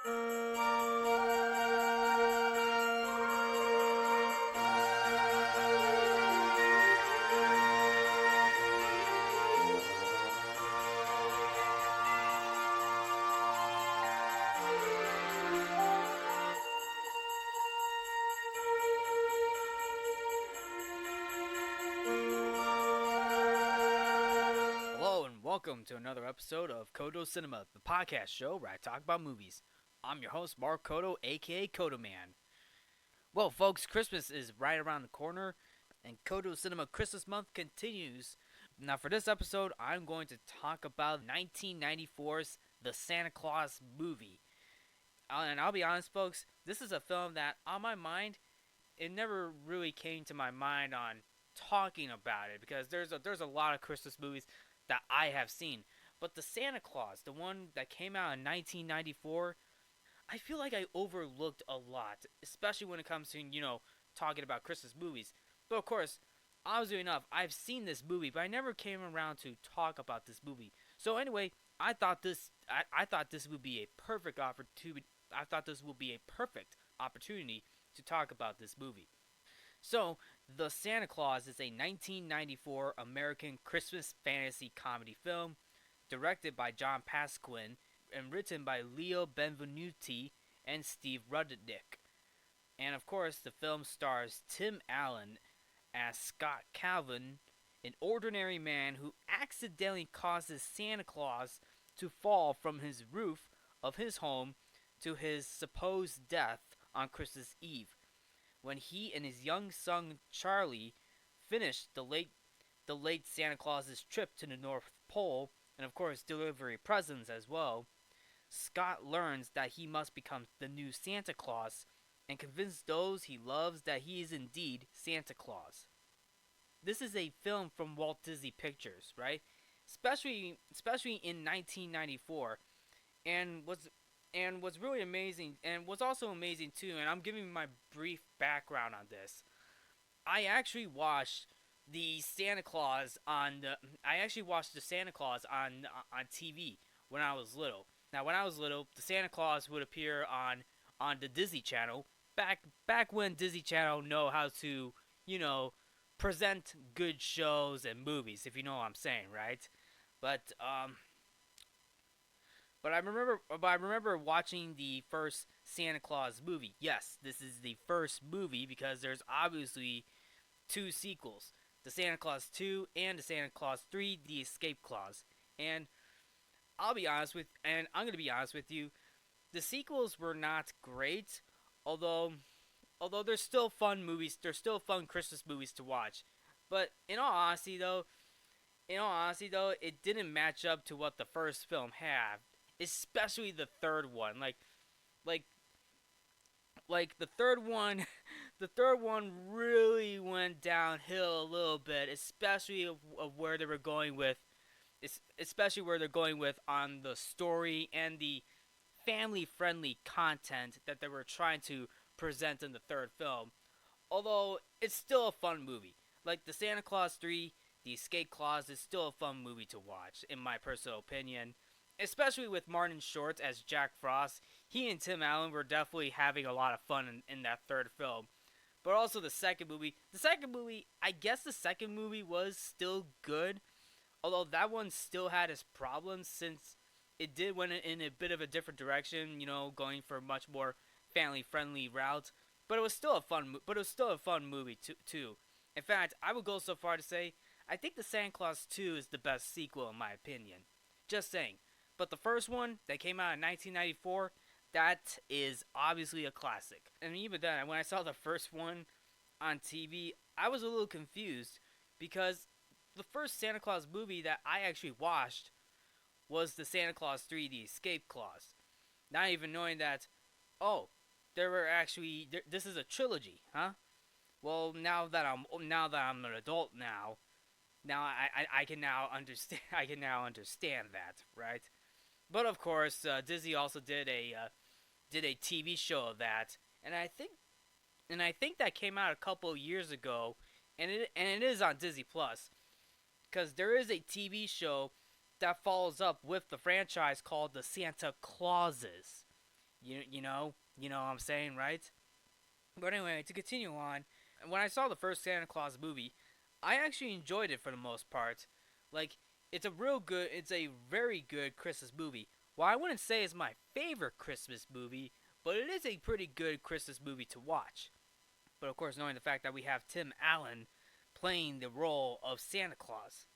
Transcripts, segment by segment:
Hello and welcome to another episode of Codo Cinema, the podcast show where I talk about movies. I'm your host, Mark Codo, aka Codoman. Well, folks, Christmas is right around the corner, and Codo Cinema Christmas Month continues. Now, for this episode, I'm going to talk about 1994's The Santa Claus Movie. And I'll be honest, folks, this is a film that, on my mind, it never really came to my mind on talking about it because there's a lot of Christmas movies that I have seen. But the Santa Claus, the one that came out in 1994, I feel like I overlooked a lot, especially when it comes to, talking about Christmas movies. But of course, obviously enough, I've seen this movie, but I never came around to talk about this movie. So anyway, I thought this would be a perfect opportunity. I thought this would be a perfect opportunity to talk about this movie. So, The Santa Claus is a 1994 American Christmas fantasy comedy film directed by John Pasquin and written by Leo Benvenuti and Steve Rudnick. And of course, the film stars Tim Allen as Scott Calvin, an ordinary man who accidentally causes Santa Claus to fall from his roof of his home to his supposed death on Christmas Eve, when he and his young son Charlie finished the late Santa Claus's trip to the North Pole and of course delivery presents as well. Scott learns that he must become the new Santa Claus and convince those he loves that he is indeed Santa Claus. This is a film from Walt Disney Pictures, right? Especially in 1994, and what's really amazing, and what's also amazing too, and I'm giving my brief background on this. I actually watched the Santa Claus on TV when I was little. Now, when I was little, the Santa Claus would appear on the Disney Channel back when Disney Channel know how to present good shows and movies, if you know what I'm saying, right? But I remember watching the first Santa Claus movie. Yes, this is the first movie because there's obviously two sequels, the Santa Claus 2 and the Santa Claus 3, The Escape Clause. And I'm going to be honest with you, the sequels were not great, although they're still fun movies, they're still fun Christmas movies to watch. But in all honesty though, it didn't match up to what the first film had, especially the third one. Like the third one, the third one really went downhill a little bit, especially of where they were going with, especially where they're going with on the story and the family-friendly content that they were trying to present in the third film. Although it's still a fun movie, like the Santa Claus 3, The Escape Clause is still a fun movie to watch, in my personal opinion. Especially with Martin Short as Jack Frost, he and Tim Allen were definitely having a lot of fun in that third film. But also I guess the second movie was still good, although that one still had its problems since it did went in a bit of a different direction, going for a much more family-friendly route. But it was still a fun movie too. In fact, I would go so far to say I think the Santa Claus 2 is the best sequel in my opinion. Just saying. But the first one that came out in 1994, that is obviously a classic. And even then, when I saw the first one on TV, I was a little confused because the first Santa Claus movie that I actually watched was the Santa Claus 3: The Escape Clause. Not even knowing that, oh, this is a trilogy, huh? Well, now that I'm an adult now I can now understand that, right? But of course, Disney also did a TV show of that, and I think that came out a couple of years ago, and it is on Disney Plus, because there is a TV show that follows up with the franchise called The Santa Clauses, You know what I'm saying, right? But anyway, to continue on, when I saw the first Santa Claus movie, I actually enjoyed it for the most part. Like, it's a very good Christmas movie. Well, I wouldn't say it's my favorite Christmas movie, but it is a pretty good Christmas movie to watch. But of course, knowing the fact that we have Tim Allen playing the role of Santa Claus.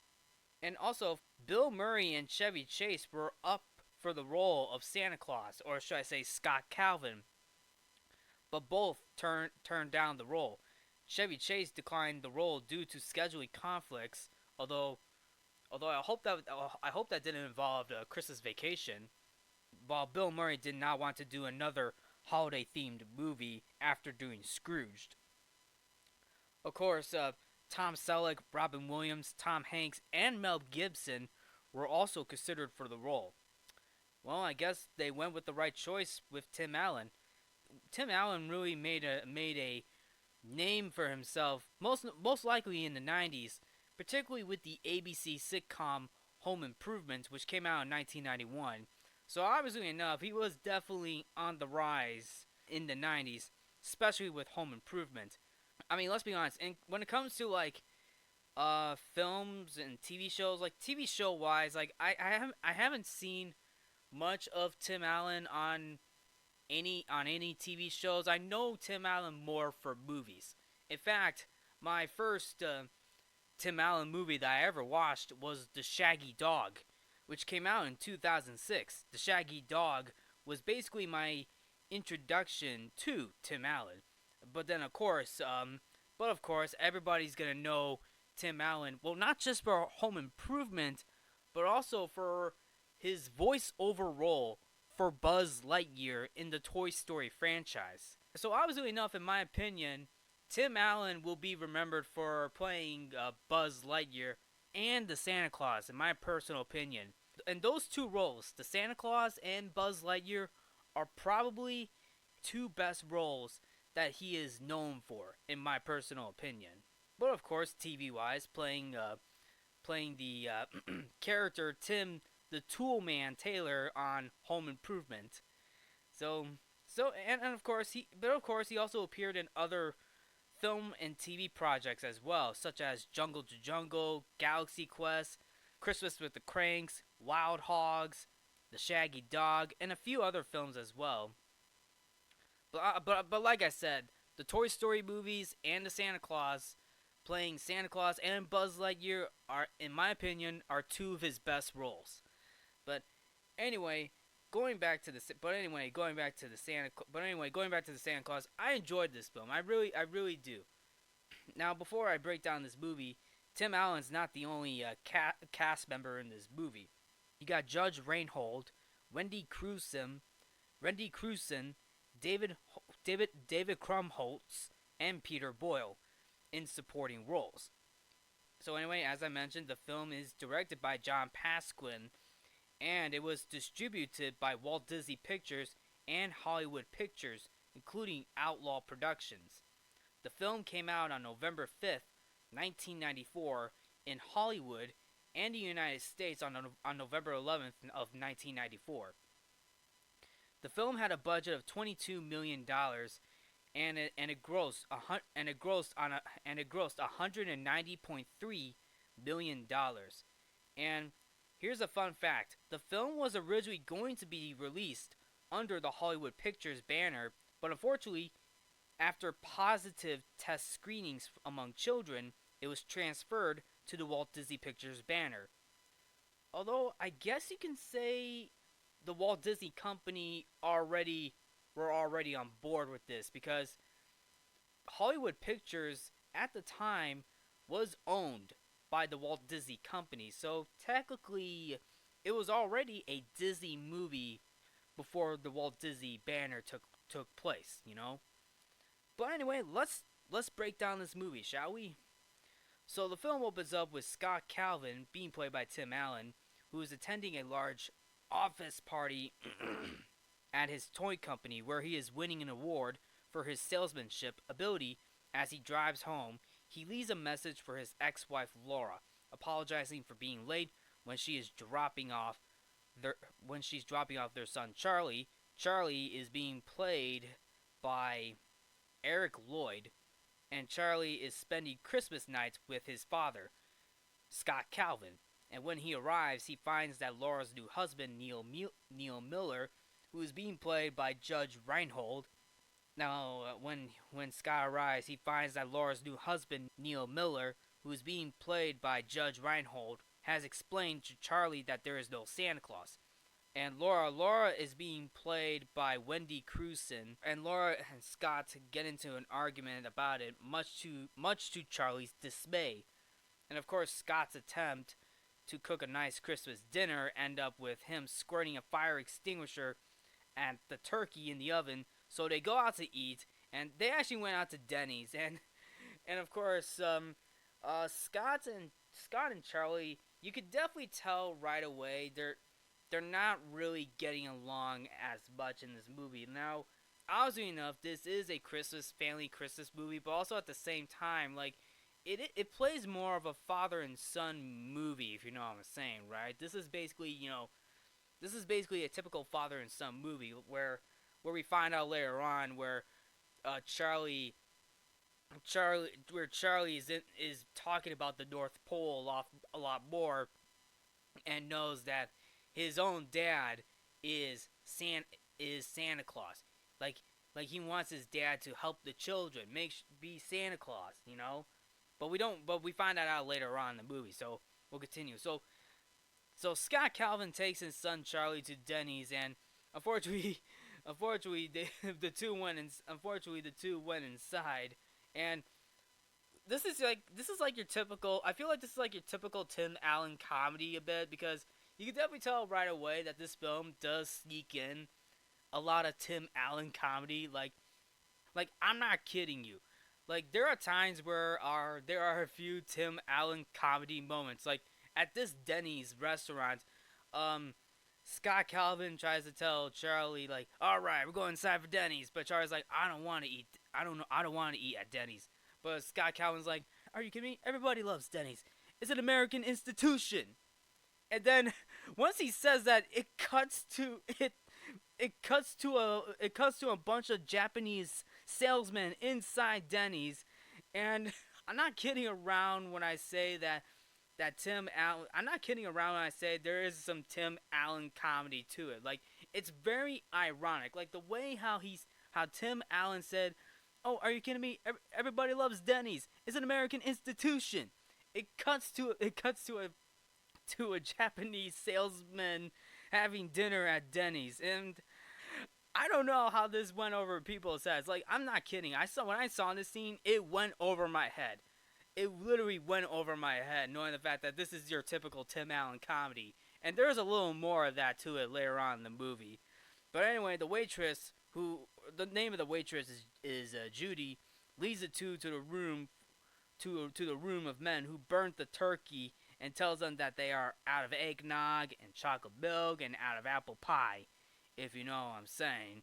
And also, Bill Murray and Chevy Chase were up for the role of Santa Claus, or should I say Scott Calvin, but both turned down the role. Chevy Chase declined the role due to scheduling conflicts, although I hope that didn't involve a Christmas Vacation. While Bill Murray did not want to do another holiday themed movie after doing Scrooged. Of course, Tom Selleck, Robin Williams, Tom Hanks, and Mel Gibson were also considered for the role. Well, I guess they went with the right choice with Tim Allen. Tim Allen really made a name for himself, most likely in the '90s, particularly with the ABC sitcom Home Improvement, which came out in 1991. So obviously enough, he was definitely on the rise in the '90s, especially with Home Improvement. I mean, let's be honest. And when it comes to like films and TV shows, like TV show wise, like I haven't seen much of Tim Allen on any TV shows. I know Tim Allen more for movies. In fact, my first Tim Allen movie that I ever watched was The Shaggy Dog, which came out in 2006. The Shaggy Dog was basically my introduction to Tim Allen. But then, of course, everybody's gonna know Tim Allen. Well, not just for Home Improvement, but also for his voiceover role for Buzz Lightyear in the Toy Story franchise. So, obviously enough, in my opinion, Tim Allen will be remembered for playing Buzz Lightyear and the Santa Claus, in my personal opinion. And those two roles, the Santa Claus and Buzz Lightyear, are probably two best roles that he is known for, in my personal opinion. But of course, TV-wise, playing the character Tim the Toolman Taylor on Home Improvement. So, and of course he also appeared in other film and TV projects as well, such as Jungle to Jungle, Galaxy Quest, Christmas with the Cranks, Wild Hogs, The Shaggy Dog, and a few other films as well. But like I said, the Toy Story movies and the Santa Claus, playing Santa Claus and Buzz Lightyear, are, in my opinion, are two of his best roles. But anyway, going back to the Santa Claus, I enjoyed this film. I really do. Now, before I break down this movie, Tim Allen's not the only cast member in this movie. You got Judge Reinhold, Wendy Crewson, David Krumholtz, and Peter Boyle in supporting roles. So anyway, as I mentioned, the film is directed by John Pasquin, and it was distributed by Walt Disney Pictures and Hollywood Pictures, including Outlaw Productions. The film came out on November 5th, 1994 in Hollywood and the United States on November 11th of 1994. The film had a budget of $22 million and it grossed $190.3 million. And here's a fun fact: the film was originally going to be released under the Hollywood Pictures banner, but unfortunately, after positive test screenings among children, it was transferred to the Walt Disney Pictures banner. Although I guess you can say the Walt Disney Company were already on board with this, because Hollywood Pictures at the time was owned by the Walt Disney Company, so technically it was already a Disney movie before the Walt Disney banner took place, you know. But anyway, let's break down this movie, shall we? So the film opens up with Scott Calvin, being played by Tim Allen, who is attending a large office party at his toy company, where he is winning an award for his salesmanship ability. As he drives home, he leaves a message for his ex-wife Laura, apologizing for being late when she's dropping off their son Charlie. Charlie is being played by Eric Lloyd, and Charlie is spending Christmas nights with his father, Scott Calvin. And when he arrives, he finds that Laura's new husband, Neil Miller, who is being played by Judge Reinhold. Now, when Scott arrives, he finds that Laura's new husband, Neil Miller, who is being played by Judge Reinhold, has explained to Charlie that there is no Santa Claus. And Laura is being played by Wendy Crewson, and Laura and Scott get into an argument about it, much to Charlie's dismay. And of course, Scott's attempt to cook a nice Christmas dinner end up with him squirting a fire extinguisher at the turkey in the oven. So they go out to eat, and they actually went out to Denny's, and of course, Scott and Charlie, you could definitely tell right away they're not really getting along as much in this movie. Now, obviously enough, this is a family Christmas movie, but also at the same time, like, it plays more of a father and son movie, if you know what I'm saying, right? This is basically a typical father and son movie where we find out later on where Charlie is talking about the North Pole a lot more, and knows that his own dad is Santa Claus. Like he wants his dad to help the children, be Santa Claus, you know. But we find that out later on in the movie. So we'll continue. So Scott Calvin takes his son Charlie to Denny's, and unfortunately, the two went inside, and this is like your typical. I feel like this is like your typical Tim Allen comedy a bit, because you can definitely tell right away that this film does sneak in a lot of Tim Allen comedy. Like I'm not kidding you. Like there are times where there are a few Tim Allen comedy moments. Like at this Denny's restaurant, Scott Calvin tries to tell Charlie, like, all right, we're going inside for Denny's, but Charlie's like, I don't want to eat at Denny's. But Scott Calvin's like, are you kidding me? Everybody loves Denny's. It's an American institution. And then once he says that, it cuts to a bunch of Japanese salesmen inside Denny's, and I'm not kidding around when I say that Tim Allen. I'm not kidding around when I say there is some Tim Allen comedy to it. Like it's very ironic, like the way how Tim Allen said, "Oh, are you kidding me? Everybody loves Denny's. It's an American institution." It cuts to a Japanese salesman having dinner at Denny's, and I don't know how this went over people's heads. Like I'm not kidding. When I saw this scene, it went over my head. It literally went over my head, knowing the fact that this is your typical Tim Allen comedy. And there's a little more of that to it later on in the movie. But anyway, the name of the waitress is Judy, leads the two to the room of men who burnt the turkey, and tells them that they are out of eggnog and chocolate milk and out of apple pie, if you know what I'm saying.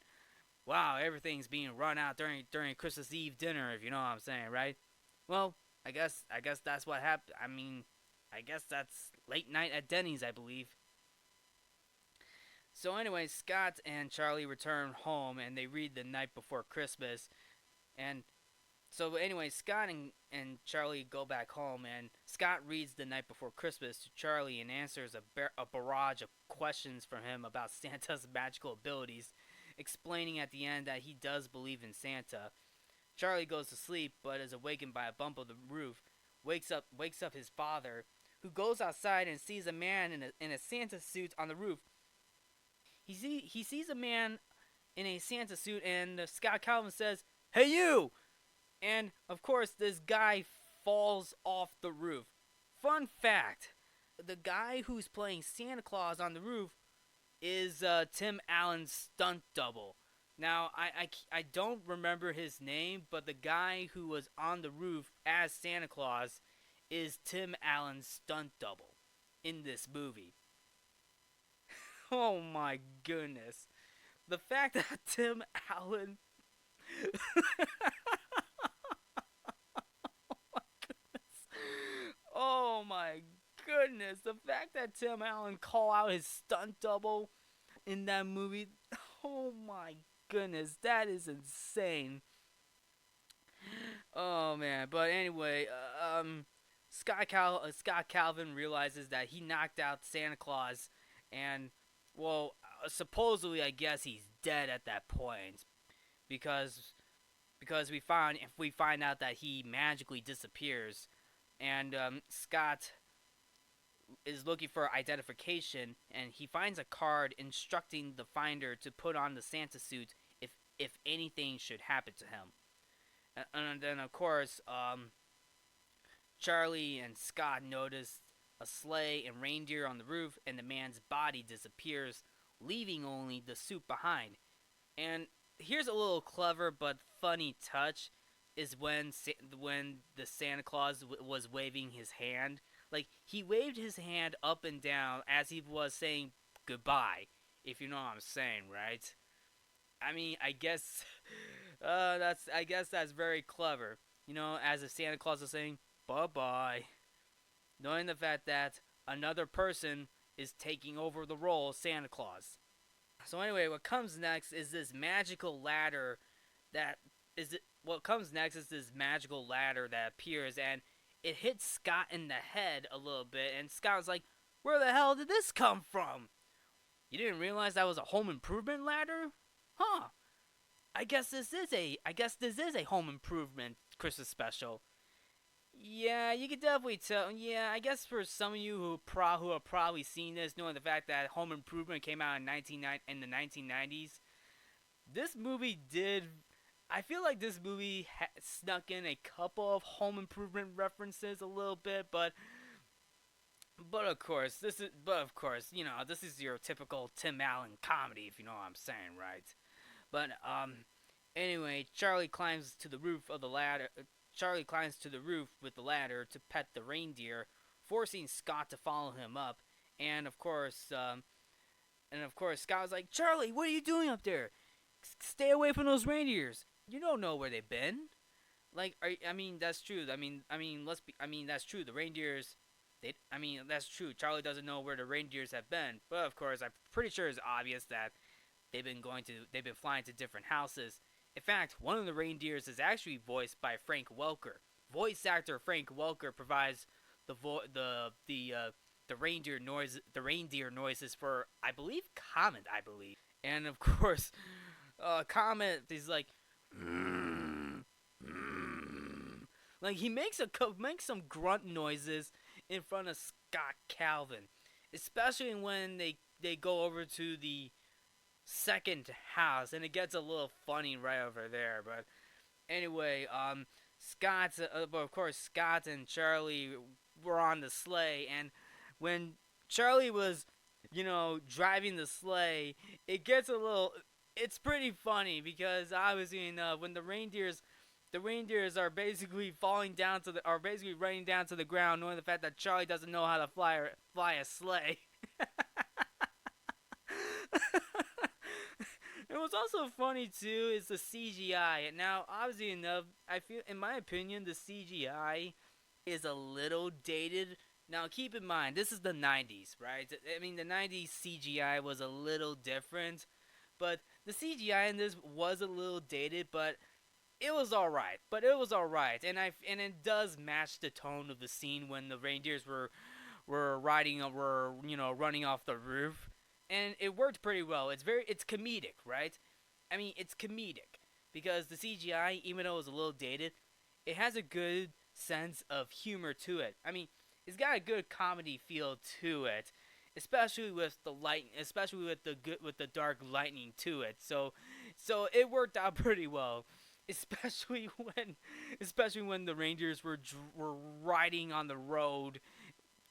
Wow, everything's being run out during Christmas Eve dinner, if you know what I'm saying, right? Well, I guess that's what happened. I mean, I guess that's late night at Denny's, I believe. So anyway, Scott and Charlie return home, and they read The Night Before Christmas. And so anyway, Scott and Charlie go back home, and Scott reads The Night Before Christmas to Charlie and answers a barrage of questions from him about Santa's magical abilities, explaining at the end that he does believe in Santa. Charlie goes to sleep, but is awakened by a bump on the roof. Wakes up his father, who goes outside and sees a man in a Santa suit on the roof. He sees a man in a Santa suit, and Scott Calvin says, "Hey you!" And of course, this guy falls off the roof. Fun fact: the guy who's playing Santa Claus on the roof is Tim Allen's stunt double. Now, I don't remember his name, but the guy who was on the roof as Santa Claus is Tim Allen's stunt double in this movie. Oh my goodness. The fact that Tim Allen... Oh my goodness. The fact that Tim Allen called out his stunt double in that movie... Oh my goodness, that is insane. Oh man, but anyway, Scott Calvin realizes that he knocked out Santa Claus, and well, supposedly I guess he's dead at that point because we find out that he magically disappears, and Scott is looking for identification, and he finds a card instructing the finder to put on the Santa suit if anything should happen to him. And then of course, Charlie and Scott notice a sleigh and reindeer on the roof, and the man's body disappears, leaving only the suit behind. And here's a little clever but funny touch: is when the Santa Claus was waving his hand, like he waved his hand up and down as he was saying goodbye. If you know what I'm saying, right? I mean, I guess that's very clever. You know, as if Santa Claus is saying bye bye, knowing the fact that another person is taking over the role of Santa Claus. So anyway, what comes next is this magical ladder that what comes next is this magical ladder that appears, and it hits Scott in the head a little bit, and Scott was like, "Where the hell did this come from? You didn't realize that was a home improvement ladder? Huh. I guess this is a home improvement Christmas special." Yeah, you could definitely tell. Yeah, I guess for some of you who have probably seen this, knowing the fact that Home Improvement came out in the 1990s, this movie did. I feel like this movie snuck in a couple of Home Improvement references a little bit, but of course, you know, this is your typical Tim Allen comedy, if you know what I'm saying, right? But anyway, Charlie climbs to the roof with the ladder to pet the reindeer, forcing Scott to follow him up. And of course, Scott was like, "Charlie, what are you doing up there? Stay away from those reindeers. You don't know where they've been." Like, I mean, that's true. I mean, that's true. The reindeers, that's true. Charlie doesn't know where the reindeers have been, but of course, I'm pretty sure it's obvious that they've been flying to different houses. In fact, one of the reindeers is actually voiced by Frank Welker. Voice actor Frank Welker provides the reindeer noises for, I believe, Comet, I believe. And of course, Comet is like, mm, mm. Like he makes some grunt noises in front of Scott Calvin, especially when they go over to the second house, and it gets a little funny right over there. But anyway, but of course, Scott and Charlie were on the sleigh, and when Charlie was, you know, driving the sleigh, it gets a little. It's pretty funny because obviously, when the reindeers are basically are basically running down to the ground, knowing the fact that Charlie doesn't know how to fly a sleigh. And what's also funny too is the CGI. Now, obviously enough, I feel, in my opinion, the CGI is a little dated. Now, keep in mind, this is the 90s, right? I mean, the 90s CGI was a little different, but the CGI in this was a little dated, but it was all right. And it does match the tone of the scene when the reindeers were running off the roof, and it worked pretty well. It's comedic, right? I mean, it's comedic because the CGI, even though it was a little dated, it has a good sense of humor to it. I mean, it's got a good comedy feel to it, especially with the dark lightning to it. So it worked out pretty well. Especially when the reindeers were riding on the road,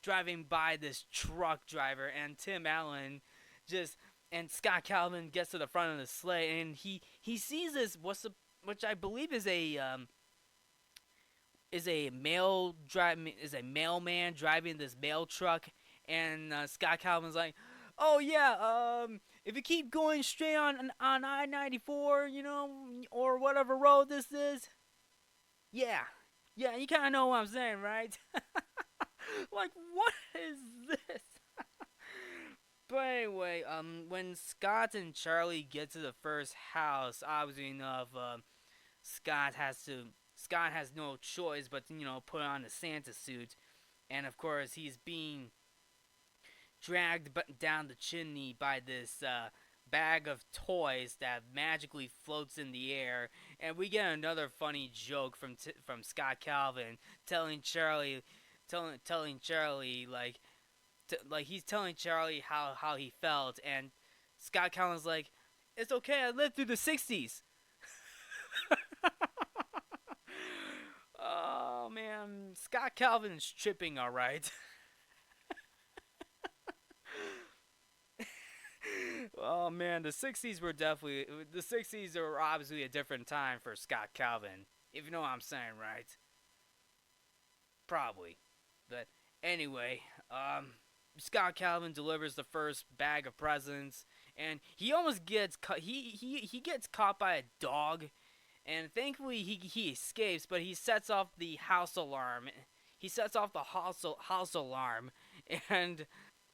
driving by this truck driver, and Tim Allen just and Scott Calvin gets to the front of the sleigh, and he sees this which I believe is a mailman driving this mail truck, and Scott Calvin's like, "Oh yeah, if you keep going straight on I-94, you know, or whatever road this is, yeah, you kind of know what I'm saying, right?" Like, what is this? But anyway, when Scott and Charlie get to the first house, obviously enough, Scott has to. Scott has no choice but to, put on the Santa suit, and of course he's being dragged down the chimney by this bag of toys that magically floats in the air. And we get another funny joke from Scott Calvin telling Charlie, telling Charlie like he's telling Charlie how he felt, and Scott Calvin's like, "It's okay, I lived through the '60s." Oh man, Scott Calvin's tripping, all right. Oh man, the '60s are obviously a different time for Scott Calvin, if you know what I'm saying, right? Probably, but anyway, Scott Calvin delivers the first bag of presents, and he almost gets he gets caught by a dog, and thankfully he escapes, but he sets off the house alarm. He sets off the house alarm, and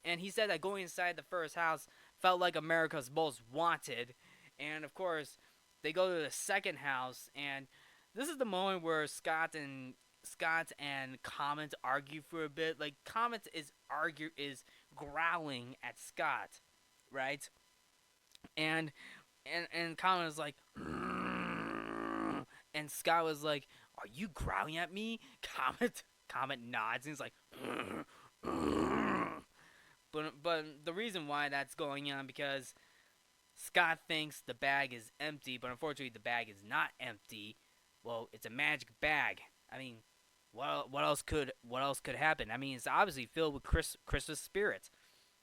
and he said that going inside the first house felt like America's most wanted. And of course, they go to the second house, and this is the moment where Scott and Comet argue for a bit. Like Comet is growling at Scott, right? And and Comet is like, and Scott was like, "Are you growling at me?" Comet nods and he's like, but the reason why that's going on because Scott thinks the bag is empty, but unfortunately the bag is not empty. Well, it's a magic bag. I mean, what else could happen? I mean, it's obviously filled with Christmas spirit.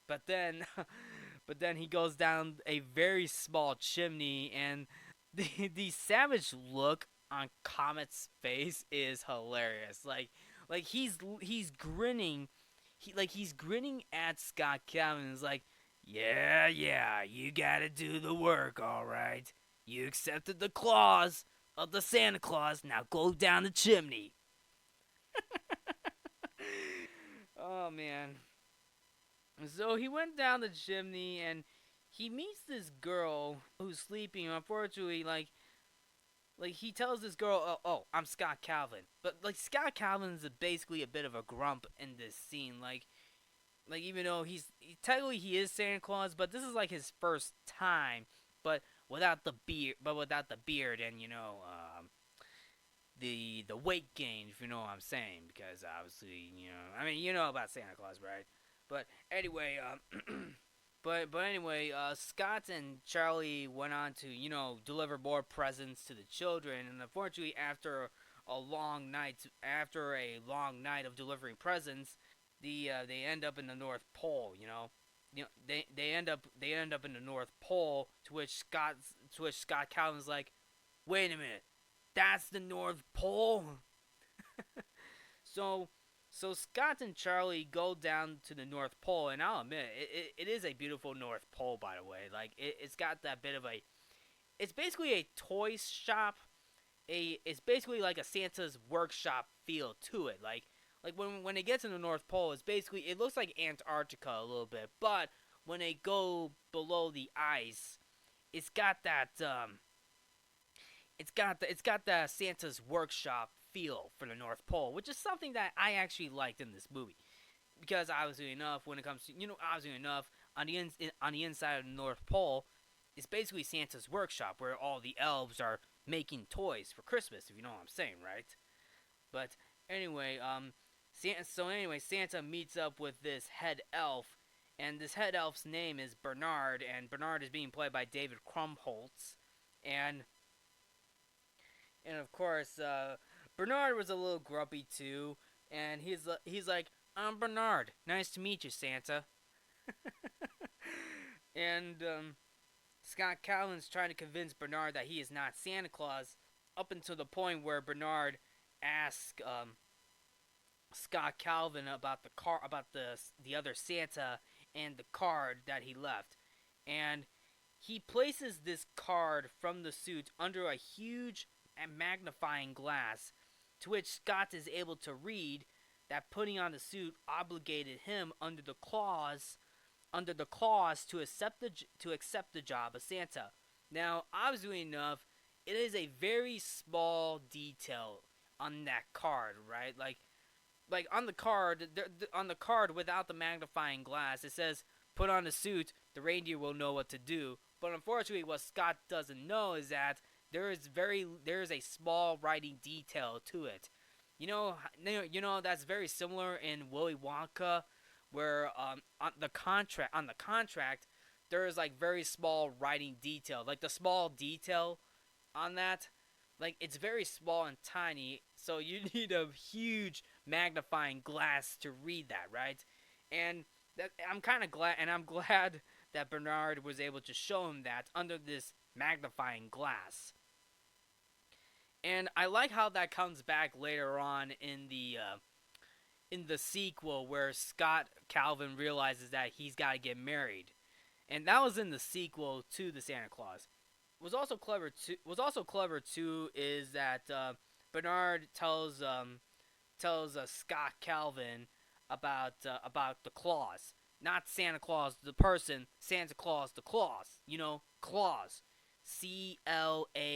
But then but then he goes down a very small chimney, and the savage look on Comet's face is hilarious. Like he's grinning. He's grinning at Scott Calvin. He's like, "Yeah, yeah, you gotta do the work, all right. You accepted the clause of the Santa Claus. Now go down the chimney." Oh man. So he went down the chimney and he meets this girl who's sleeping. Unfortunately, like he tells this girl, "Oh, I'm Scott Calvin." But like Scott Calvin's basically a bit of a grump in this scene. Like even though technically he is Santa Claus, but this is like his first time, but without the beard and the weight gain, if you know what I'm saying, because obviously I mean you know about Santa Claus, right? But anyway, Scott and Charlie went on to deliver more presents to the children, and unfortunately, after a long night of delivering presents, they end up in the North Pole. They end up in the North Pole, to which Scott Calvin's like, "Wait a minute, that's the North Pole." so so Scott and Charlie go down to the North Pole, and I'll admit it is a beautiful North Pole, by the way. Like it's got that bit of a, it's basically a toy shop. It's basically like a Santa's workshop feel to it. Like when it gets in the North Pole, it looks like Antarctica a little bit, but when they go below the ice, it's got that it's got the Santa's workshop feel for the North Pole, which is something that I actually liked in this movie. Because obviously enough, when it comes to obviously enough on the inside of the North Pole, it's basically Santa's workshop where all the elves are making toys for Christmas. If you know what I'm saying, right? But anyway, Santa meets up with this head elf, and this head elf's name is Bernard, and Bernard is being played by David Krumholtz, and of course, Bernard was a little grumpy too, and he's like, "I'm Bernard. Nice to meet you, Santa." And Scott Calvin's trying to convince Bernard that he is not Santa Claus, up until the point where Bernard asks Scott Calvin about about the other Santa and the card that he left, and he places this card from the suit under a huge and magnifying glass, to which Scott is able to read that putting on the suit obligated him under the clause under the clause to accept the job of Santa. Now, obviously enough, it is a very small detail on that card, right? Like on the card without the magnifying glass, it says, "Put on a suit. The reindeer will know what to do." But unfortunately, what Scott doesn't know is that there is a small writing detail to it. That's very similar in Willy Wonka, where on the contract there is like very small writing detail, like the small detail on that, like it's very small and tiny, so you need a huge magnifying glass to read that, right? And I'm kind of glad, and I'm glad that Bernard was able to show him that under this magnifying glass. And I like how that comes back later on in the sequel, where Scott Calvin realizes that he's got to get married, and that was in the sequel to the Santa Claus. Was also clever too is that Bernard tells Scott Calvin about the Claus, not Santa Claus the person, Santa Claus the Claus. Claus, Clause,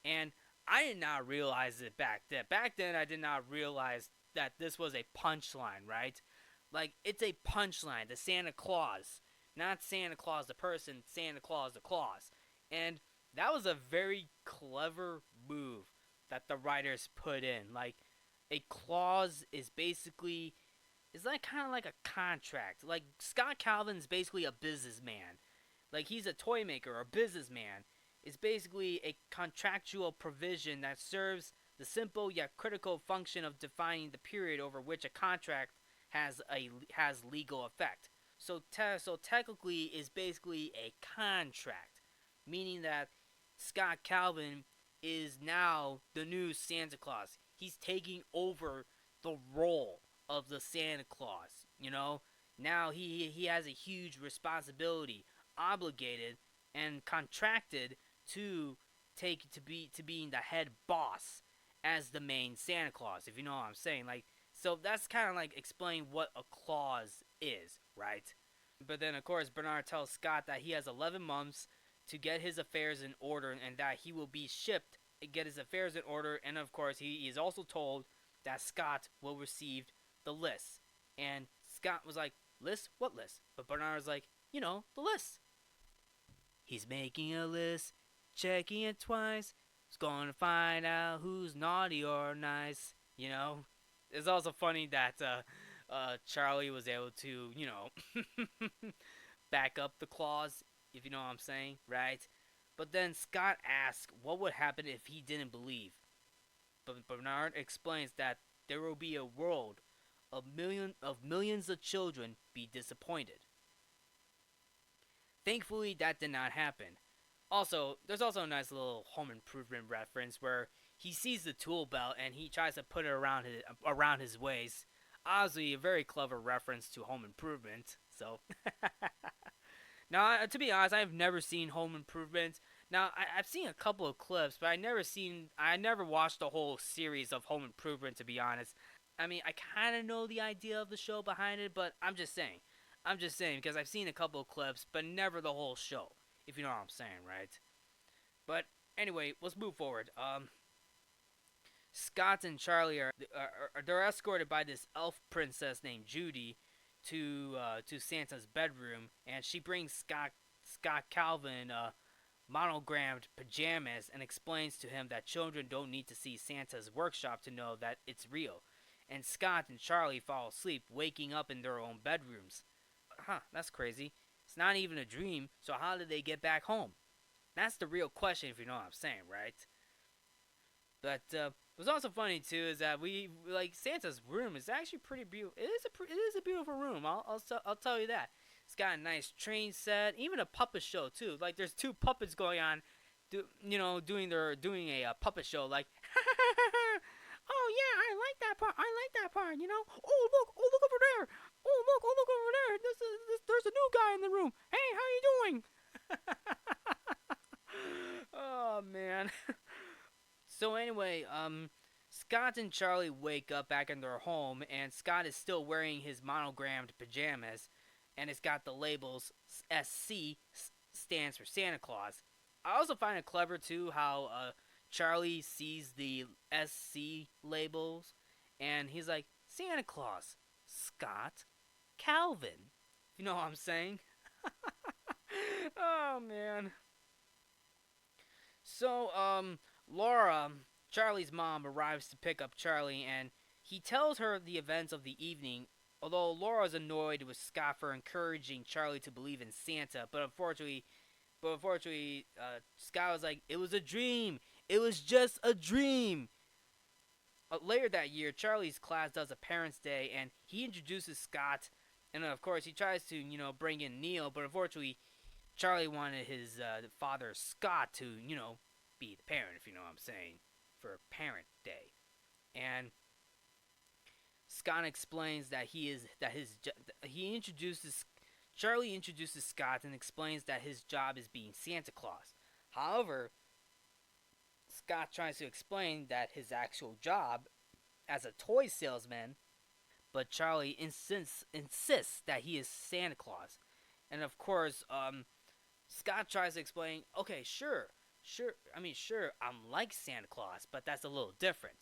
and I did not realize it back then. Back then, I did not realize that this was a punchline, right? Like, it's a punchline, the Santa Claus, not Santa Claus the person, Santa Claus the Claus. And that was a very clever move that the writers put in. Like, a clause is like kind of like a contract. Like, Scott Calvin's basically a businessman. Like, he's a toy maker or businessman. It's basically a contractual provision that serves the simple yet critical function of defining the period over which a contract has legal effect. So technically, is basically a contract, meaning that Scott Calvin is now the new Santa Claus. He's taking over the role of the Santa Claus. Now he has a huge responsibility, obligated and contracted to being the head boss as the main Santa Claus, if you know what I'm saying. Like, so that's kind of like explain what a clause is, right? But then of course Bernard tells Scott that he has 11 months to get his affairs in order, and that he will be shipped and get his affairs in order. And of course he is also told that Scott will receive the list. And Scott was like, "List? What list?" But Bernard was like, "The list." He's making a list, checking it twice. He's gonna find out who's naughty or nice. It's also funny that Charlie was able to, back up the clause, if you know what I'm saying, right? But then Scott asks what would happen if he didn't believe. But Bernard explains that there will be a world of millions of children be disappointed. Thankfully, that did not happen. Also, there's also a nice little home improvement reference where he sees the tool belt and he tries to put it around his waist. Obviously, a very clever reference to Home Improvement. So, now to be honest, I've never seen Home Improvement. Now, I've seen a couple of clips, but I never watched the whole series of Home Improvement. To be honest, I mean, I kind of know the idea of the show behind it, but I'm just saying. Because I've seen a couple of clips, but never the whole show, if you know what I'm saying, right? But anyway, let's move forward. Scott and Charlie they're escorted by this elf princess named Judy to Santa's bedroom, and she brings Scott Calvin monogrammed pajamas and explains to him that children don't need to see Santa's workshop to know that it's real. And Scott and Charlie fall asleep, waking up in their own bedrooms. That's crazy. It's not even a dream, so how did they get back home? That's the real question, if you know what I'm saying, right? But what's also funny too is that we like Santa's room is actually pretty beautiful. It is a beautiful room. I'll tell you that. It's got a nice train set, even a puppet show too. Like there's two puppets going on, doing a puppet show. Like, oh yeah, I like that part. I like that part. Oh look over there. Oh look over there. There's a new guy in the room. Hey, how you doing? Oh man. So anyway, Scott and Charlie wake up back in their home, and Scott is still wearing his monogrammed pajamas, and it's got the labels SC stands for Santa Claus. I also find it clever too how Charlie sees the SC labels and he's like, Santa Claus, Scott, Calvin. You know what I'm saying? Oh man. So, Laura, Charlie's mom, arrives to pick up Charlie, and he tells her the events of the evening. Although Laura's annoyed with Scott for encouraging Charlie to believe in Santa, but unfortunately, Scott was like, "It was a dream. It was just a dream." Later that year, Charlie's class does a Parents' Day, and he introduces Scott, and of course, he tries to bring in Neil, but unfortunately, Charlie wanted his father Scott to be the parent, if you know what I'm saying, for Parent Day, and Scott explains that he introduces Charlie introduces Scott and explains that his job is being Santa Claus. However, Scott tries to explain that his actual job as a toy salesman, but Charlie insists that he is Santa Claus. And of course, Scott tries to explain, okay, sure, I'm like Santa Claus, but that's a little different,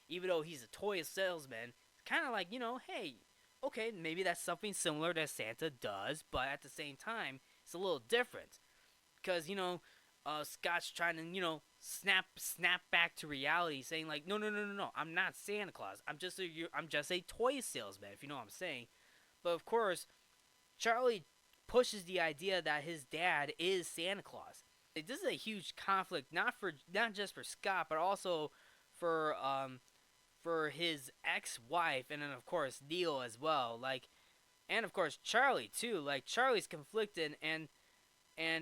Even though he's a toy salesman, it's kind of like, hey, okay, maybe that's something similar that Santa does, but at the same time, it's a little different. Because, Scott's trying to, snap back to reality, saying like, no, I'm not Santa Claus. I'm just a toy salesman, if you know what I'm saying. But of course, Charlie pushes the idea that his dad is Santa Claus. This is a huge conflict, not just for Scott, but also for his ex-wife, and then of course Neil as well. And of course Charlie too. Like Charlie's conflicted, and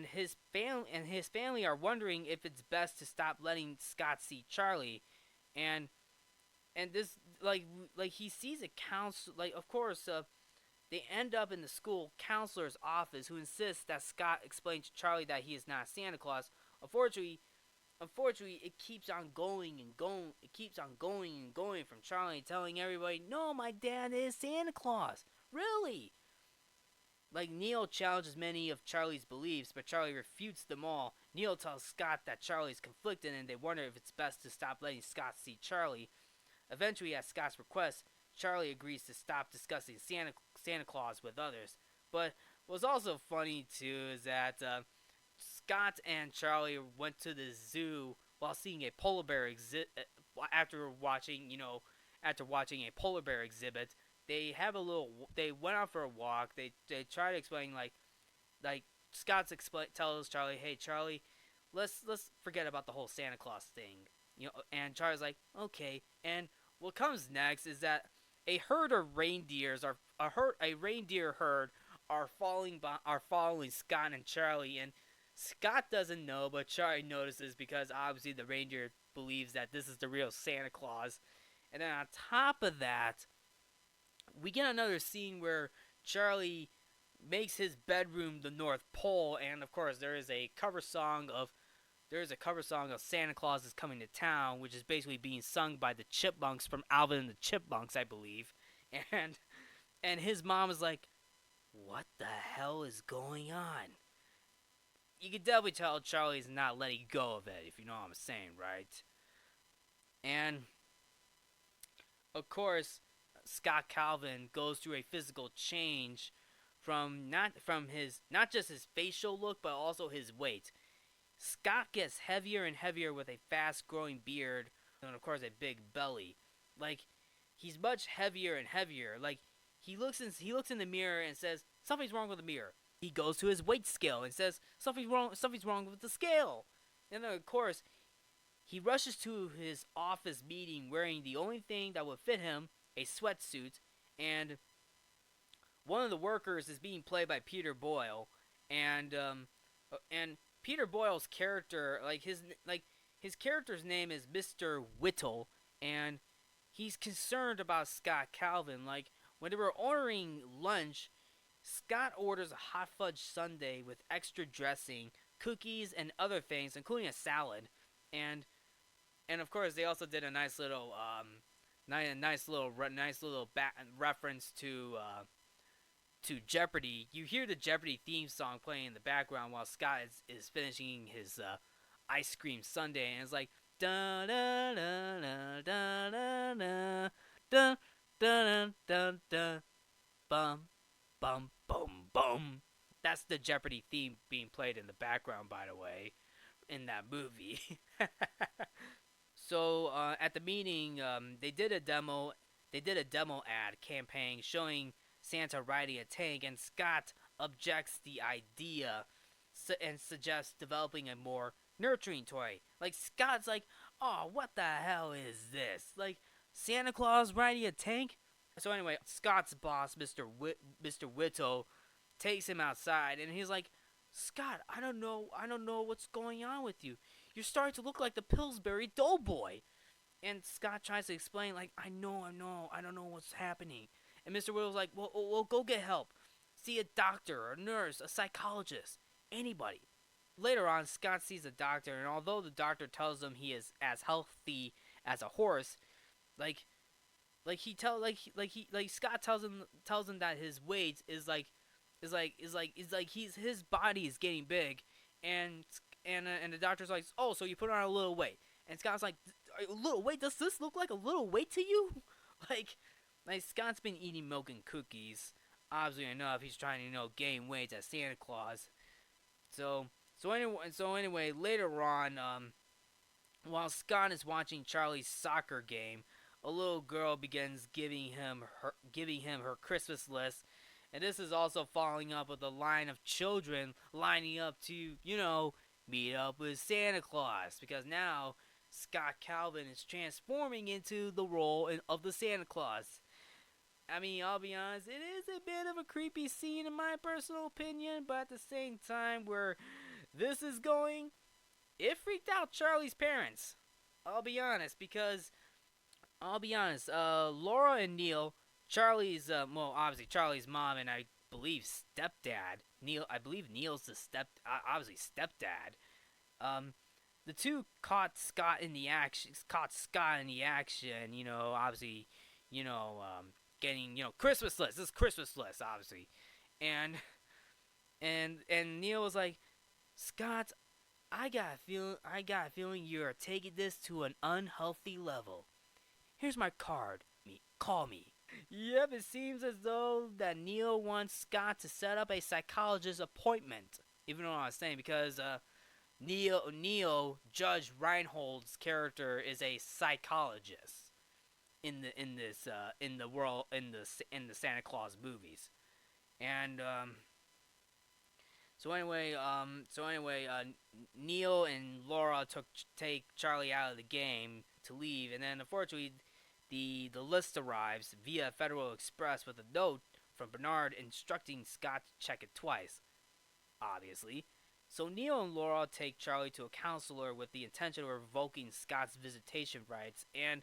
his family are wondering if it's best to stop letting Scott see Charlie, and this he sees a counsel. Like of course, they end up in the school counselor's office, who insists that Scott explain to Charlie that he is not Santa Claus. Unfortunately, it keeps on going and going. It keeps on going and going from Charlie telling everybody, "No, my dad is Santa Claus." Really? Like Neil challenges many of Charlie's beliefs, but Charlie refutes them all. Neil tells Scott that Charlie's conflicted, and they wonder if it's best to stop letting Scott see Charlie. Eventually, at Scott's request, Charlie agrees to stop discussing Santa Claus with others. But what's also funny too is that Scott and Charlie went to the zoo while seeing a polar bear after watching a polar bear exhibit. They went out for a walk. They try to explain like tells Charlie, "Hey Charlie, let's forget about the whole Santa Claus thing." And Charlie's like, "Okay." And what comes next is that a herd of reindeers are a reindeer herd are following Scott and Charlie, and Scott doesn't know, but Charlie notices because obviously the reindeer believes that this is the real Santa Claus. And then on top of that, we get another scene where Charlie makes his bedroom the North Pole, and of course there is a cover song of Santa Claus is Coming to Town, which is basically being sung by the Chipmunks from Alvin and the Chipmunks, I believe. And his mom is like, "What the hell is going on?" You can definitely tell Charlie's not letting go of it, if you know what I'm saying, right? And of course, Scott Calvin goes through a physical change from not just his facial look, but also his weight. Scott gets heavier and heavier with a fast-growing beard and of course a big belly. Like he's much heavier and heavier. Like he looks in the mirror and says something's wrong with the mirror. He goes to his weight scale and says something's wrong with the scale. And then of course he rushes to his office meeting wearing the only thing that would fit him, a sweatsuit, and one of the workers is being played by Peter Boyle, and Peter Boyle's character, his character's name is Mr. Whittle, and he's concerned about Scott Calvin. Like when they were ordering lunch, Scott orders a hot fudge sundae with extra dressing, cookies, and other things, including a salad, and of course they also did a nice little reference to to Jeopardy, you hear the Jeopardy theme song playing in the background while Scott is finishing his ice cream sundae, and it's like da da da da da da da da da da da bum bum boom boom. That's the Jeopardy theme being played in the background, by the way, in that movie. So at the meeting, they did a demo. They did a demo ad campaign showing Santa riding a tank, and Scott objects the idea and suggests developing a more nurturing toy. Like Scott's like, "Oh, what the hell is this? Like Santa Claus riding a tank?" So anyway, Scott's boss, Mr. Whittle, takes him outside, and he's like, "Scott, I don't know what's going on with you. You're starting to look like the Pillsbury Doughboy." And Scott tries to explain, like, I don't know what's happening. And Mr. Whittle's like, well, go get help. See a doctor, a nurse, a psychologist, anybody. Later on, Scott sees a doctor, and although the doctor tells him he is as healthy as a horse, like Scott tells him that his weight is like his body is getting big, and and the doctor's like, oh, so you put on a little weight, and Scott's like, a little weight? Does this look like a little weight to you? like Scott's been eating milk and cookies. Obviously enough, he's trying to gain weight as Santa Claus. So anyway, later on, while Scott is watching Charlie's soccer game, a little girl begins giving him her Christmas list, and this is also following up with a line of children lining up to meet up with Santa Claus, because now Scott Calvin is transforming into the role of the Santa Claus. I mean, I'll be honest, it is a bit of a creepy scene in my personal opinion, but at the same time, where this is going, it freaked out Charlie's parents. I'll be honest, Laura and Neil, Charlie's, obviously Charlie's mom and I believe stepdad, I believe Neil's the obviously stepdad, the two caught Scott in the action, obviously, getting, Christmas list, this Christmas list, obviously, and, and Neil was like, Scott, I got a feeling you are taking this to an unhealthy level. Here's my card. Call me. Yep, it seems as though that Neil wants Scott to set up a psychologist appointment. Even though I was saying, because Neil Judge Reinhold's character is a psychologist in the world in the Santa Claus movies, and Neil and Laura take Charlie out of the game to leave, and then unfortunately, the list arrives via Federal Express with a note from Bernard instructing Scott to check it twice. Obviously, so Neil and Laura take Charlie to a counselor with the intention of revoking Scott's visitation rights, and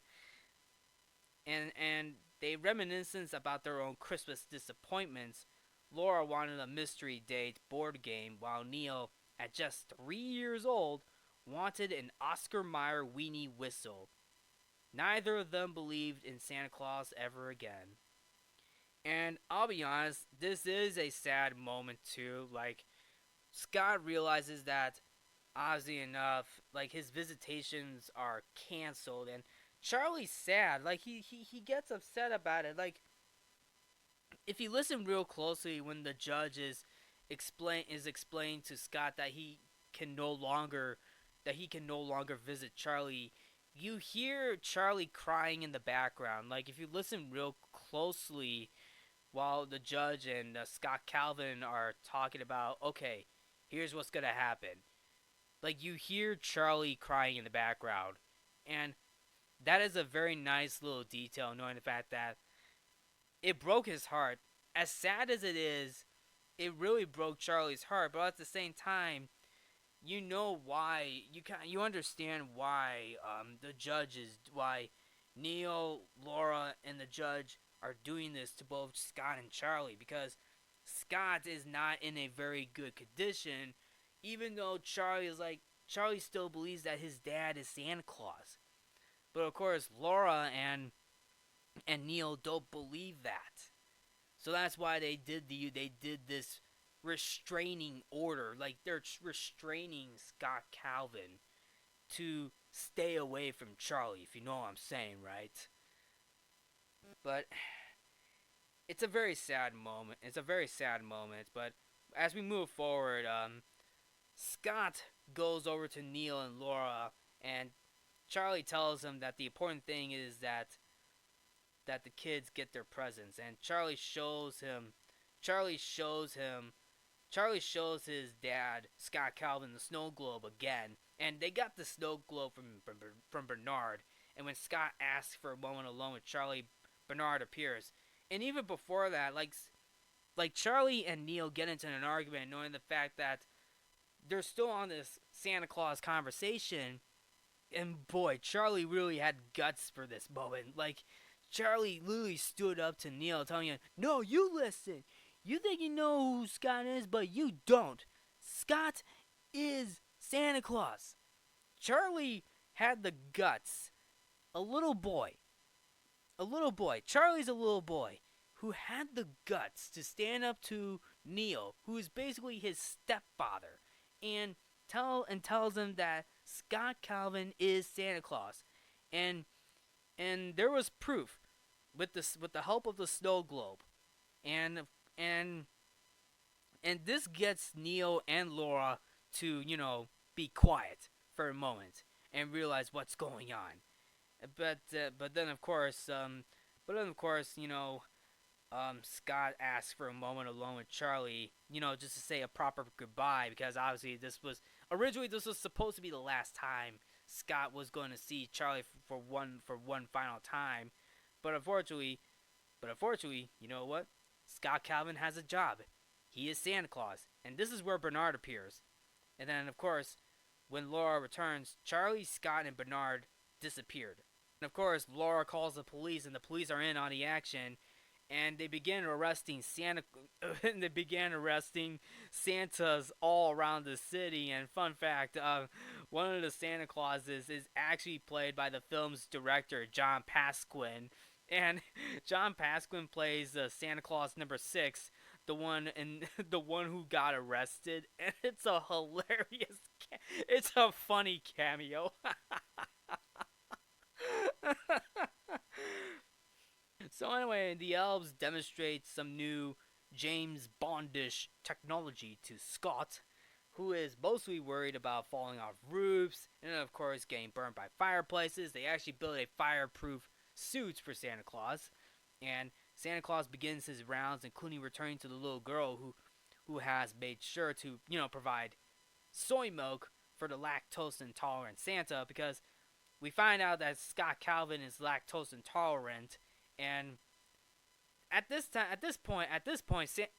they reminiscence about their own Christmas disappointments. Laura wanted a mystery date board game, while Neil, at just 3 years old, wanted an Oscar Mayer weenie whistle. Neither of them believed in Santa Claus ever again. And I'll be honest, this is a sad moment too. Like, Scott realizes that, obviously enough, like, his visitations are canceled, and Charlie's sad. Like, he gets upset about it. Like, if you listen real closely when the judge is explaining to Scott that he can no longer visit Charlie, you hear Charlie crying in the background. Like, if you listen real closely while the judge and Scott Calvin are talking about, okay, here's what's gonna happen. Like, you hear Charlie crying in the background, and that is a very nice little detail, knowing the fact that it broke his heart. As sad as it is, it really broke Charlie's heart. But at the same time, you know why. You understand why why Neil, Laura, and the judge are doing this to both Scott and Charlie, because Scott is not in a very good condition, even though Charlie still believes that his dad is Santa Claus. But of course, Laura and Neil don't believe that. So that's why they did this restraining order, like they're restraining Scott Calvin to stay away from Charlie, if you know what I'm saying, right? But it's a very sad moment. It's a very sad moment. But as we move forward, Scott goes over to Neil and Laura, and Charlie tells him that the important thing is that the kids get their presents, and Charlie shows him Charlie shows his dad, Scott Calvin, the snow globe again, and they got the snow globe from Bernard. And when Scott asks for a moment alone with Charlie, Bernard appears. And even before that, like Charlie and Neil get into an argument, knowing the fact that they're still on this Santa Claus conversation. And boy, Charlie really had guts for this moment. Like, Charlie literally stood up to Neil, telling him, "No, you listen. You think you know who Scott is, but you don't. Scott is Santa Claus." Charlie had the guts. A little boy. Charlie's a little boy who had the guts to stand up to Neil, who is basically his stepfather, and tells him that Scott Calvin is Santa Claus. And there was proof with the help of the snow globe. And and and this gets Neil and Laura to, be quiet for a moment and realize what's going on. But then of course, Scott asks for a moment alone with Charlie, just to say a proper goodbye, because obviously this was supposed to be the last time Scott was going to see Charlie for one final time. But unfortunately, you know what? Scott Calvin has a job. He is Santa Claus, and this is where Bernard appears. And then of course, when Laura returns, Charlie, Scott, and Bernard disappeared. And of course, Laura calls the police, and the police are in on the action, and they began arresting Santas all around the city. And fun fact, one of the Santa Clauses is actually played by the film's director, John Pasquin, and John Pasquin plays Santa Claus number 6, the one the one who got arrested, and it's a hilarious, it's a funny cameo. So anyway, the elves demonstrate some new James Bondish technology to Scott, who is mostly worried about falling off roofs and of course getting burned by fireplaces. They actually build a fireproof suit for Santa Claus, and Santa Claus begins his rounds, including returning to the little girl who has made sure to, provide soy milk for the lactose intolerant Santa, because we find out that Scott Calvin is lactose intolerant. And at this point,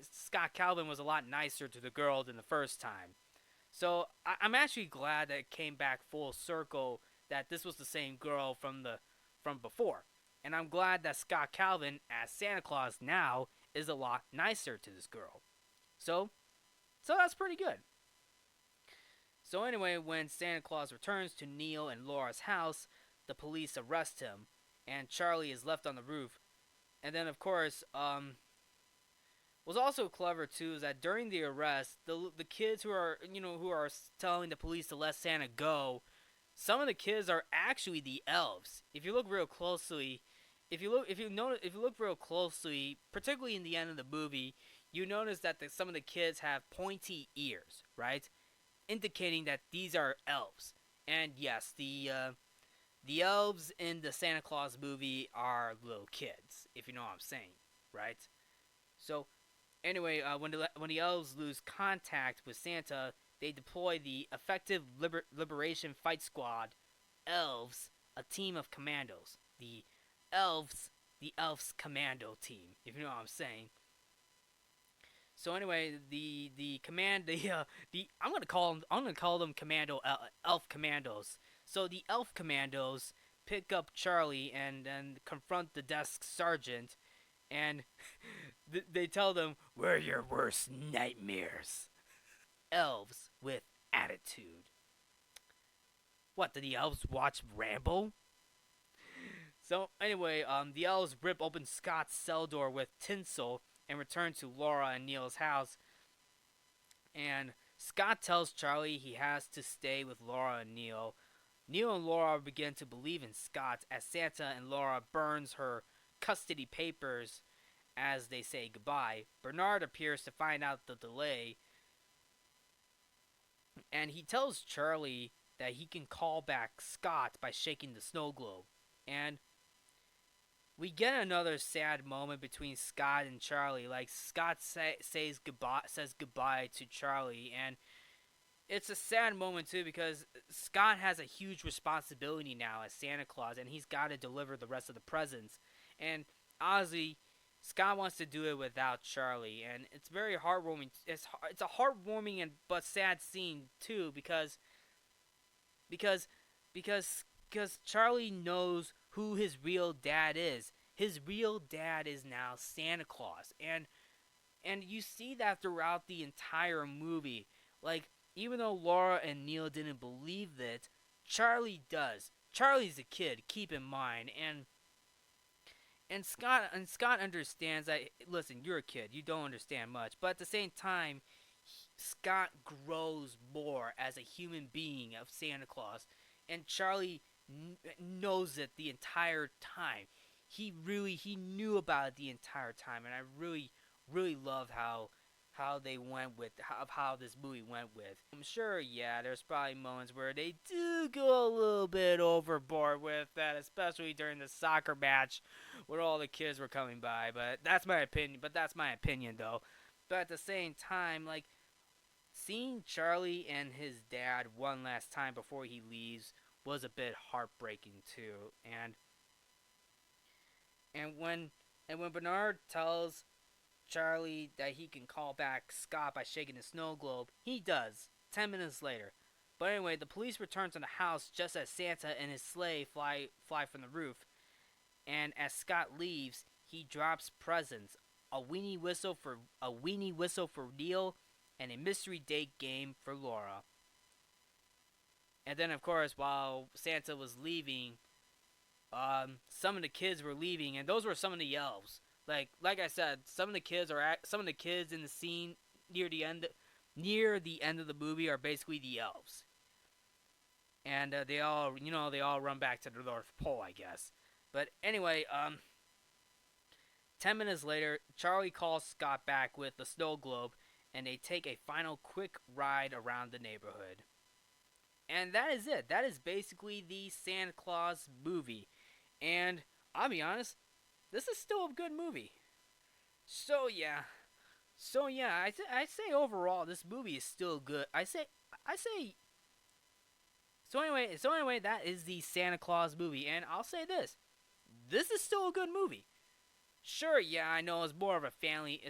Scott Calvin was a lot nicer to the girl than the first time. So I'm actually glad that it came back full circle, that this was the same girl from before. And I'm glad that Scott Calvin, as Santa Claus now, is a lot nicer to this girl. So that's pretty good. So anyway, when Santa Claus returns to Neil and Laura's house, the police arrest him, and Charlie is left on the roof. And then, of course, what's also clever too is that during the arrest, the kids who are telling the police to let Santa go, some of the kids are actually the elves. If you look real closely, if you look real closely, particularly in the end of the movie, you notice that some of the kids have pointy ears, right? Indicating that these are elves. And yes, the elves in the Santa Claus movie are little kids, if you know what I'm saying, right? So, anyway, when the elves lose contact with Santa, they deploy the Effective Liberation Fight Squad, Elves, a team of commandos. The Elves Commando Team, if you know what I'm saying. So anyway, I'm gonna call them elf commandos. So the elf commandos pick up Charlie and confront the desk sergeant, and they tell them, "We're your worst nightmares." Elves with attitude. What, did the elves watch Rambo? So anyway, the elves rip open Scott's cell door with tinsel and return to Laura and Neil's house. And Scott tells Charlie he has to stay with Laura and Neil. Neil and Laura begin to believe in Scott as Santa and Laura burns her custody papers as they say goodbye. Bernard appears to find out the delay, and he tells Charlie that he can call back Scott by shaking the snow globe. And we get another sad moment between Scott and Charlie. Like Scott says goodbye to Charlie, and it's a sad moment too because Scott has a huge responsibility now as Santa Claus, and he's got to deliver the rest of the presents. And honestly, Scott wants to do it without Charlie, and it's very heartwarming. It's a heartwarming and but sad scene too because because Charlie knows who his real dad is. His real dad is now Santa Claus, and you see that throughout the entire movie. Like, even though Laura and Neil didn't believe it, Charlie does. Charlie's a kid, keep in mind, and Scott understands that. Listen, you're a kid, you don't understand much, but at the same time, Scott grows more as a human being of Santa Claus, and Charlie knows it the entire time. He knew about it the entire time, and I really love how they went with how this movie went with. I'm sure, yeah, there's probably moments where they do go a little bit overboard with that, especially during the soccer match where all the kids were coming by. But that's my opinion. Though. But at the same time, like, seeing Charlie and his dad one last time before he leaves was a bit heartbreaking too. And when Bernard tells Charlie that he can call back Scott by shaking the snow globe, he does, 10 minutes later. But anyway, the police return to the house just as Santa and his sleigh fly from the roof. And as Scott leaves, he drops presents, a weenie whistle for Neil, and a mystery date game for Laura. And then, of course, while Santa was leaving, some of the kids were leaving, and those were some of the elves. Like I said, some of the kids in the scene near the end of the movie are basically the elves, and they all run back to the North Pole, I guess. But anyway, 10 minutes later, Charlie calls Scott back with the snow globe, and they take a final quick ride around the neighborhood. And that is it. That is basically the Santa Claus movie. And I'll be honest, this is still a good movie. So yeah, I say overall this movie is still good. I say. So anyway, that is the Santa Claus movie, and I'll say this: this is still a good movie. Sure, yeah, I know it's more of a family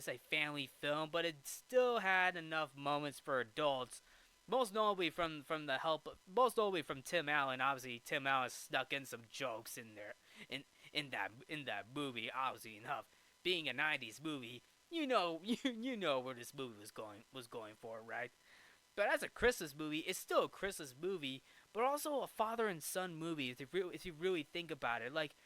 film, but it still had enough moments for adults. Most notably from Tim Allen. Obviously, Tim Allen snuck in some jokes in there in that movie. Obviously enough, being a '90s movie, you know where this movie was going for, right? But as a Christmas movie, it's still a Christmas movie, but also a father and son movie. If you really think about it, like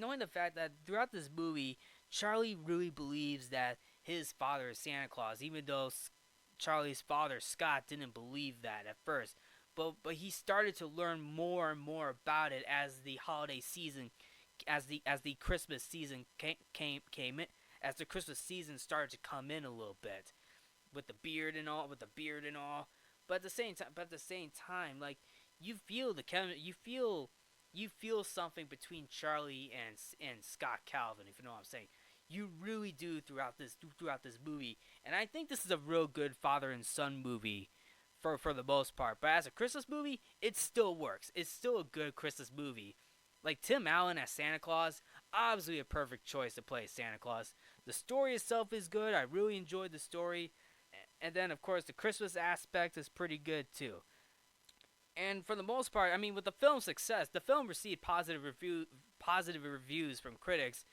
knowing the fact that throughout this movie, Charlie really believes that his father is Santa Claus, even though Charlie's father Scott didn't believe that at first. But he started to learn more and more about it as the holiday season, as the Christmas season came in, as the Christmas season started to come in a little bit, with the beard and all. But at the same time, like, you feel you feel something between Charlie and Scott Calvin, if you know what I'm saying. You really do throughout this movie, and I think this is a real good father and son movie for the most part. But as a Christmas movie, it still works. It's still a good Christmas movie. Like, Tim Allen as Santa Claus, obviously a perfect choice to play Santa Claus. The story itself is good. I really enjoyed the story, and then of course the Christmas aspect is pretty good too. And for the most part, I mean, with the film's success, the film received positive reviews from critics,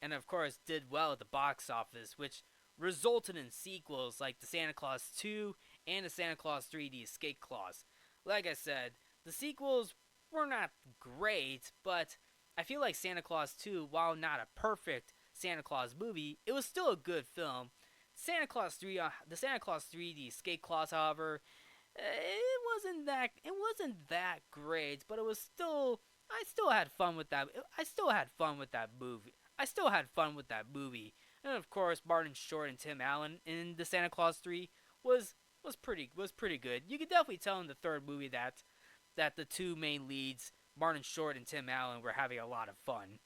and of course did well at the box office, which resulted in sequels like the Santa Claus 2 and the Santa Claus 3: The Escape Clause. Like I said, the sequels were not great, but I feel like Santa Claus 2, while not a perfect Santa Claus movie, it was still a good film. Santa Claus 3, the Santa Claus 3, the Escape Clause, however, it wasn't that great, but it was still I still had fun with that. I still had fun with that movie. I still had fun with that movie. And of course, Martin Short and Tim Allen in the Santa Claus 3 was was pretty good. You could definitely tell in the third movie that the two main leads, Martin Short and Tim Allen, were having a lot of fun.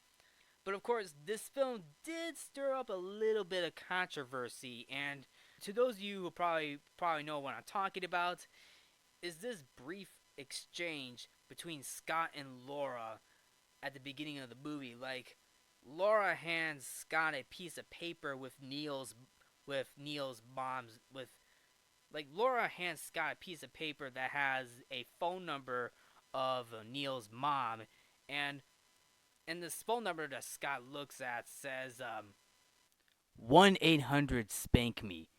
But of course, this film did stir up a little bit of controversy, and to those of you who probably know what I'm talking about, is this brief exchange between Scott and Laura at the beginning of the movie. Like, Laura hands Scott a piece of paper with Neil's mom's with like Laura hands Scott a piece of paper that has a phone number of Neil's mom, and this phone number that Scott looks at says 1-800 spank me.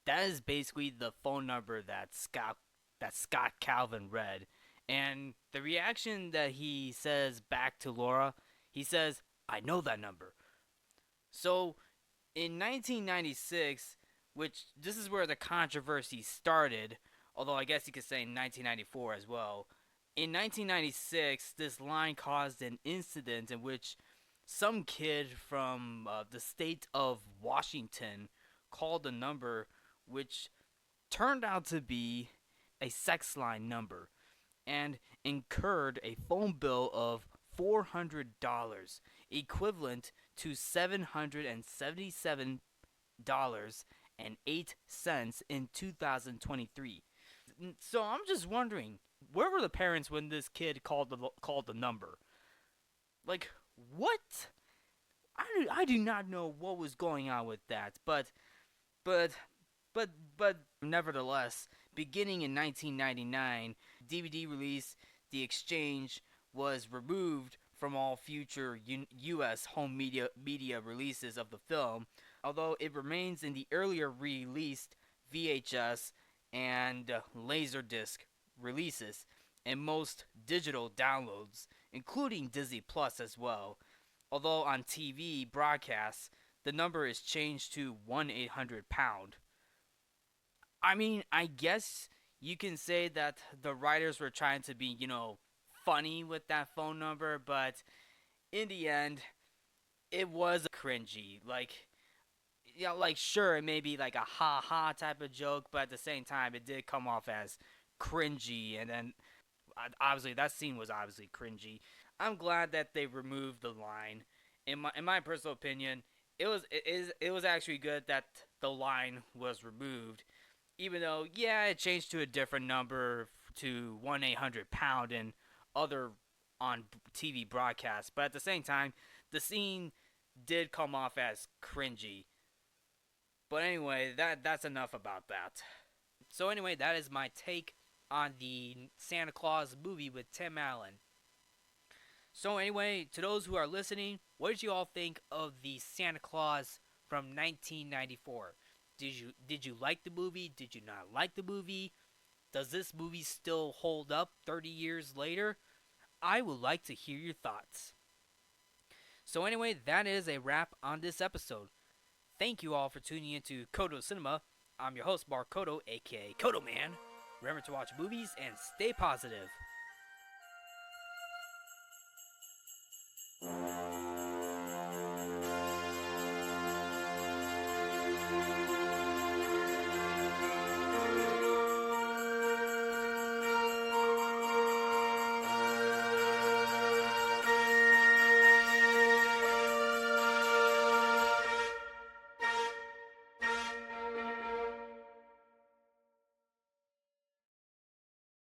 That is basically the phone number that Scott Calvin read. And the reaction that he says back to Laura, he says, "I know that number." So in 1996, which this is where the controversy started, although I guess you could say in 1994 as well. In 1996, this line caused an incident in which some kid from the state of Washington called a number which turned out to be a sex line number and incurred a phone bill of $400, equivalent to $777.08 in 2023. So I'm just wondering, where were the parents when this kid called the number? Like, what? I do not know what was going on with that, but but nevertheless, beginning in 1999, DVD release The Exchange was removed from all future U.S. home media releases of the film, although it remains in the earlier released VHS and Laserdisc releases and most digital downloads, including Disney Plus as well. Although on TV broadcasts, the number is changed to 1-800-POUND. I mean, I guess you can say that the writers were trying to be, funny with that phone number, but in the end, it was cringy. Like, like sure, it may be like a ha ha type of joke, but at the same time, it did come off as cringy, and then obviously that scene was obviously cringy. I'm glad that they removed the line. In my personal opinion, it was actually good that the line was removed, even though yeah, it changed to a different number to 1-800-POUND and other on TV broadcasts. But at the same time, the scene did come off as cringy. But anyway, that's enough about that. So anyway, that is my take on the Santa Claus movie with Tim Allen. So anyway, to those who are listening, what did you all think of the Santa Claus from 1994? Did you like the movie? Did you not like the movie? Does this movie still hold up 30 years later? I would like to hear your thoughts. So anyway, that is a wrap on this episode. Thank you all for tuning into Codo Cinema. I'm your host, Mark Codo, aka Codoman. Remember to watch movies and stay positive.